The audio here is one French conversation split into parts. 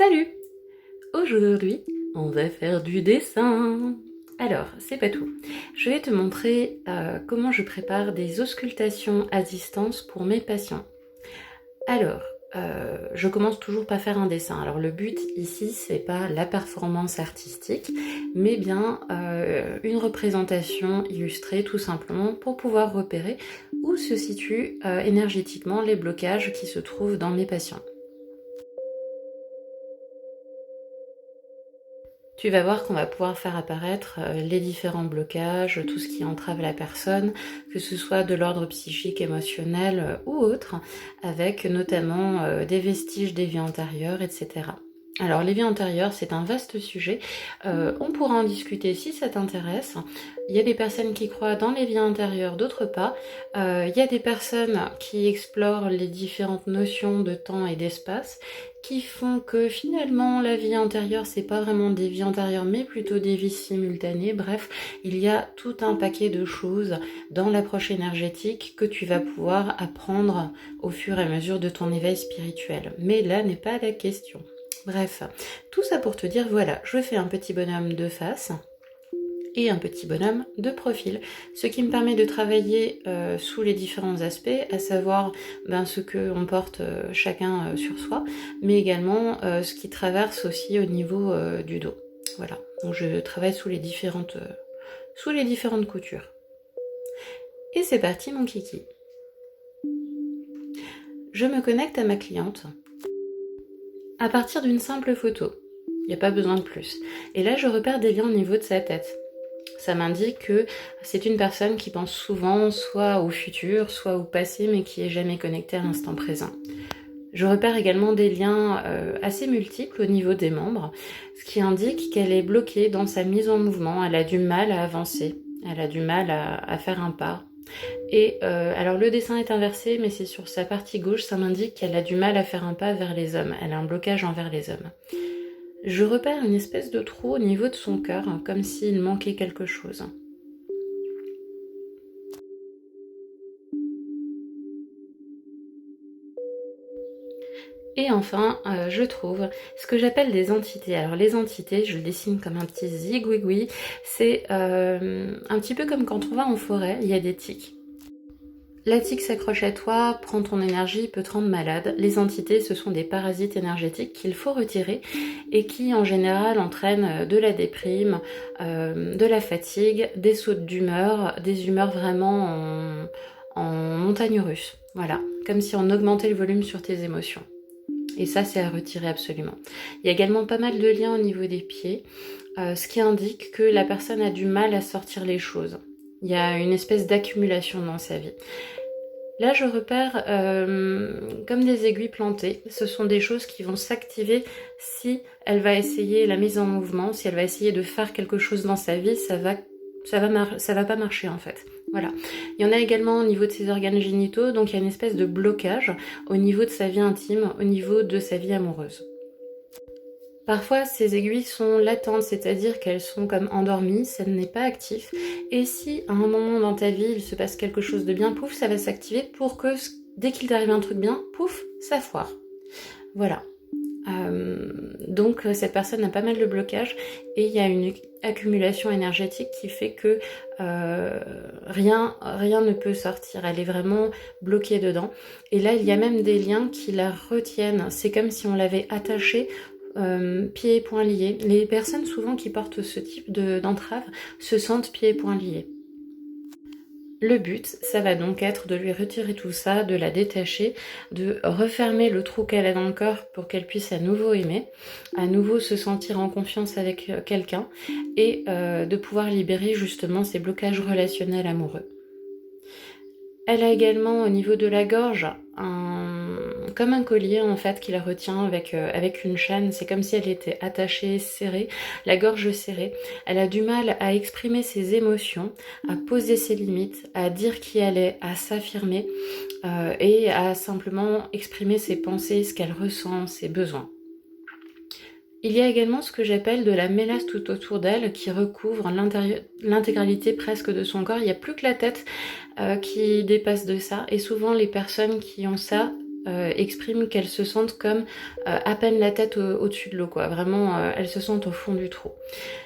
Salut! Aujourd'hui, on va faire du dessin. Alors, c'est pas tout. Je vais te montrer comment je prépare des auscultations à distance pour mes patients. Alors, je commence toujours par faire un dessin. Alors le but ici, c'est pas la performance artistique, mais bien une représentation illustrée tout simplement pour pouvoir repérer où se situent énergétiquement les blocages qui se trouvent dans mes patients. Tu vas voir qu'on va pouvoir faire apparaître les différents blocages, tout ce qui entrave la personne, que ce soit de l'ordre psychique, émotionnel ou autre, avec notamment des vestiges des vies antérieures, etc. Alors les vies antérieures, c'est un vaste sujet, on pourra en discuter si ça t'intéresse. Il y a des personnes qui croient dans les vies antérieures, d'autres pas. Il y a des personnes qui explorent les différentes notions de temps et d'espace, qui font que finalement la vie antérieure, c'est pas vraiment des vies antérieures, mais plutôt des vies simultanées. Bref, il y a tout un paquet de choses dans l'approche énergétique que tu vas pouvoir apprendre au fur et à mesure de ton éveil spirituel. Mais là n'est pas la question. Bref, tout ça pour te dire, voilà, je fais un petit bonhomme de face et un petit bonhomme de profil, ce qui me permet de travailler sous les différents aspects, à savoir ce que on porte chacun sur soi, mais également ce qui traverse aussi au niveau du dos. Voilà, donc je travaille sous les différentes coutures. Et c'est parti mon kiki. Je me connecte à ma cliente à partir d'une simple photo. Il n'y a pas besoin de plus. Et là, je repère des liens au niveau de sa tête. Ça m'indique que c'est une personne qui pense souvent soit au futur, soit au passé, mais qui est jamais connectée à l'instant présent. Je repère également des liens assez multiples au niveau des membres, ce qui indique qu'elle est bloquée dans sa mise en mouvement, elle a du mal à avancer, elle a du mal à faire un pas. Et alors le dessin est inversé, mais c'est sur sa partie gauche, ça m'indique qu'elle a du mal à faire un pas vers les hommes, elle a un blocage envers les hommes. Je repère une espèce de trou au niveau de son cœur, comme s'il manquait quelque chose. Et enfin, je trouve ce que j'appelle des entités. Alors les entités, je le dessine comme un petit zigouigoui, c'est un petit peu comme quand on va en forêt, il y a des tiques. La tique s'accroche à toi, prend ton énergie, peut te rendre malade. Les entités, ce sont des parasites énergétiques qu'il faut retirer et qui, en général, entraînent de la déprime, de la fatigue, des sautes d'humeur, des humeurs vraiment en montagne russe. Voilà, comme si on augmentait le volume sur tes émotions. Et ça, c'est à retirer absolument. Il y a également pas mal de liens au niveau des pieds, ce qui indique que la personne a du mal à sortir les choses. Il y a une espèce d'accumulation dans sa vie. Là, je repère comme des aiguilles plantées. Ce sont des choses qui vont s'activer si elle va essayer la mise en mouvement, si elle va essayer de faire quelque chose dans sa vie, ça va pas marcher en fait. Voilà. Il y en a également au niveau de ses organes génitaux, donc il y a une espèce de blocage au niveau de sa vie intime, au niveau de sa vie amoureuse. Parfois, ces aiguilles sont latentes, c'est-à-dire qu'elles sont comme endormies, ça n'est pas actif. Et si à un moment dans ta vie, il se passe quelque chose de bien, pouf, ça va s'activer pour que dès qu'il t'arrive un truc bien, pouf, ça foire. Voilà. Donc cette personne a pas mal de blocages et il y a une accumulation énergétique qui fait que rien ne peut sortir. Elle est vraiment bloquée dedans. Et là, il y a même des liens qui la retiennent. C'est comme si on l'avait attachée pieds et poings liés. Les personnes souvent qui portent ce type d'entrave se sentent pieds et poings liés. Le but, ça va donc être de lui retirer tout ça, de la détacher, de refermer le trou qu'elle a dans le corps pour qu'elle puisse à nouveau aimer, à nouveau se sentir en confiance avec quelqu'un et de pouvoir libérer justement ses blocages relationnels amoureux. Elle a également au niveau de la gorge comme un collier en fait qui la retient avec une chaîne. C'est comme si elle était attachée, serrée, la gorge serrée. Elle a du mal à exprimer ses émotions, à poser ses limites, à dire qui elle est, à s'affirmer et à simplement exprimer ses pensées, ce qu'elle ressent, ses besoins. Il y a également ce que j'appelle de la mélasse tout autour d'elle qui recouvre l'intégralité presque de son corps. Il n'y a plus que la tête qui dépasse de ça. Et souvent les personnes qui ont ça expriment qu'elles se sentent comme à peine la tête au-dessus de l'eau, quoi. Vraiment, elles se sentent au fond du trou.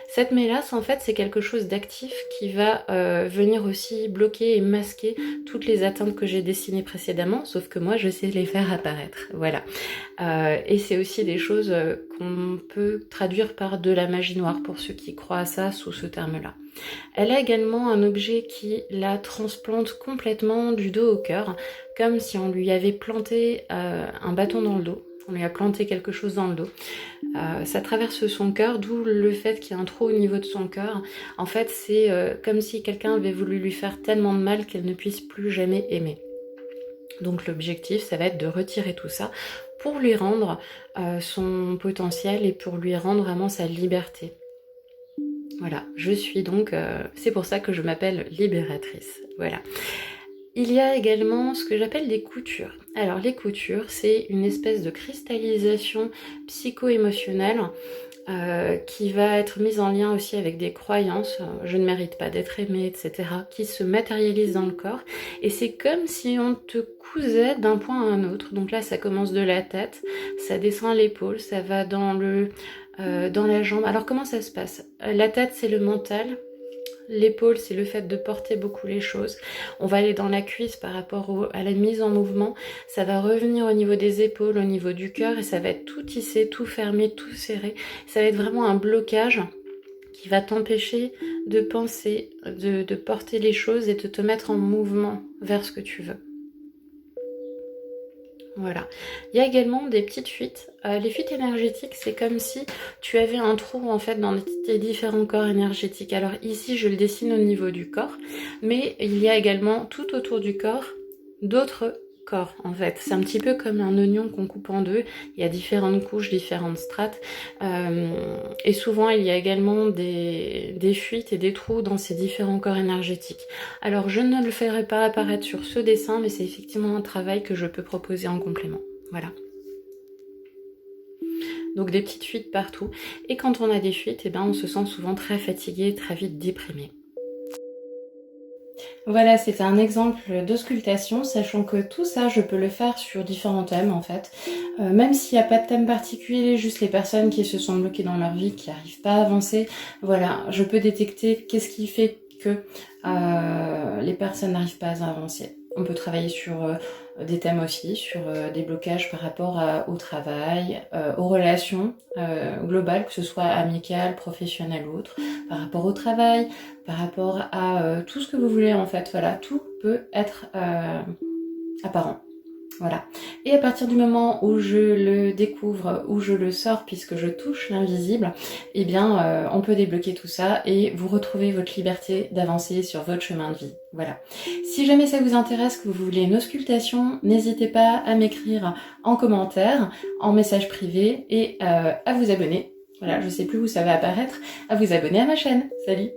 Cette mélasse, en fait, c'est quelque chose d'actif qui va venir aussi bloquer et masquer toutes les atteintes que j'ai dessinées précédemment, sauf que moi, je sais les faire apparaître. Voilà. Et c'est aussi des choses qu'on peut traduire par de la magie noire, pour ceux qui croient à ça sous ce terme-là. Elle a également un objet qui la transplante complètement du dos au cœur, comme si on lui avait planté un bâton dans le dos. On lui a planté quelque chose dans le dos. Ça traverse son cœur, d'où le fait qu'il y a un trou au niveau de son cœur. En fait, c'est comme si quelqu'un avait voulu lui faire tellement de mal qu'elle ne puisse plus jamais aimer. Donc l'objectif, ça va être de retirer tout ça pour lui rendre son potentiel et pour lui rendre vraiment sa liberté. Voilà, je suis donc, c'est pour ça que je m'appelle libératrice, voilà. Il y a également ce que j'appelle des coutures. Alors les coutures, c'est une espèce de cristallisation psycho-émotionnelle qui va être mise en lien aussi avec des croyances, je ne mérite pas d'être aimée, etc., qui se matérialisent dans le corps. Et c'est comme si on te cousait d'un point à un autre. Donc là, ça commence de la tête, ça descend à l'épaule, ça va dans la jambe. Alors comment ça se passe? La tête, c'est le mental. L'épaule, c'est le fait de porter beaucoup les choses. On va aller dans la cuisse par rapport à la mise en mouvement. Ça va revenir au niveau des épaules, au niveau du cœur, et ça va être tout tissé, tout fermé, tout serré. Ça va être vraiment un blocage qui va t'empêcher de penser, de porter les choses et de te mettre en mouvement vers ce que tu veux. Voilà. Il y a également des petites fuites. Les fuites énergétiques, c'est comme si tu avais un trou en fait dans tes différents corps énergétiques. Alors ici, je le dessine au niveau du corps, mais il y a également tout autour du corps d'autres corps en fait. C'est un petit peu comme un oignon qu'on coupe en deux. Il y a différentes couches, différentes strates. Et souvent, il y a également des fuites et des trous dans ces différents corps énergétiques. Alors, je ne le ferai pas apparaître sur ce dessin, mais c'est effectivement un travail que je peux proposer en complément. Voilà. Donc des petites fuites partout. Et quand on a des fuites, eh ben, on se sent souvent très fatigué, très vite déprimé. Voilà, c'était un exemple d'auscultation, sachant que tout ça, je peux le faire sur différents thèmes en fait. Même s'il n'y a pas de thème particulier, juste les personnes qui se sont bloquées dans leur vie, qui n'arrivent pas à avancer, voilà, je peux détecter qu'est-ce qui fait que les personnes n'arrivent pas à avancer. On peut travailler sur des thèmes aussi, sur des blocages par rapport au travail, aux relations globales, que ce soit amicales, professionnelles ou autres, par rapport au travail, par rapport à tout ce que vous voulez en fait. Voilà, tout peut être apparent. Voilà. Et à partir du moment où je le découvre, où je le sors, puisque je touche l'invisible, eh bien, on peut débloquer tout ça et vous retrouvez votre liberté d'avancer sur votre chemin de vie. Voilà. Si jamais ça vous intéresse, que vous voulez une auscultation, n'hésitez pas à m'écrire en commentaire, en message privé et à vous abonner. Voilà, je sais plus où ça va apparaître, à vous abonner à ma chaîne. Salut!